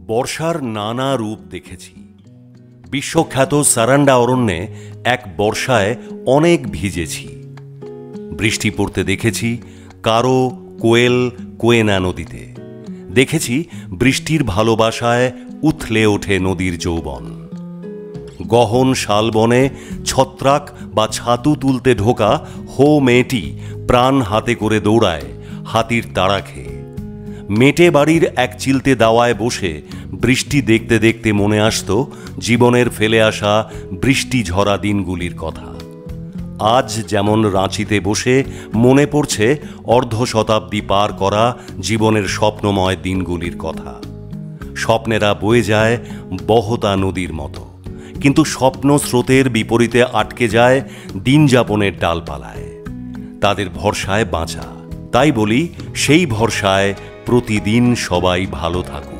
বর্ষার নানা রূপ দেখেছি। বিশ্বখ্যাত সারান্ডা অরণ্যে এক বর্ষায় অনেক ভিজেছি। বৃষ্টি পড়তে দেখেছি কারো কোয়েল কোয়েনা নদীতে। দেখেছি বৃষ্টির ভালোবাসায় উথলে ওঠে নদীর যৌবন। গহন শালবনে ছত্রাক বা ছাতু তুলতে ঢোকা হো মেয়েটি প্রাণ হাতে করে দৌড়ায় হাতির তাড়া খেয়ে। মেটে বাড়ির এক চিলতে দাওয়ায় বসে বৃষ্টি দেখতে দেখতে মনে আসত জীবনের ফেলে আসা বৃষ্টি ঝরা দিনগুলির কথা। আজ যেমন রাঁচিতে বসে মনে পড়ছে অর্ধ শতাব্দী পার করা জীবনের স্বপ্নময় দিনগুলির কথা। স্বপ্নেরা বয়ে যায় বহতা নদীর মতো, কিন্তু স্বপ্ন স্রোতের বিপরীতে আটকে যায় দিন যাপনের ডালপালায়। তাদের ভরসায় বাঁচা। তাই বলি, সেই ভরসায় প্রতিদিন সবাই ভালো থাকুক।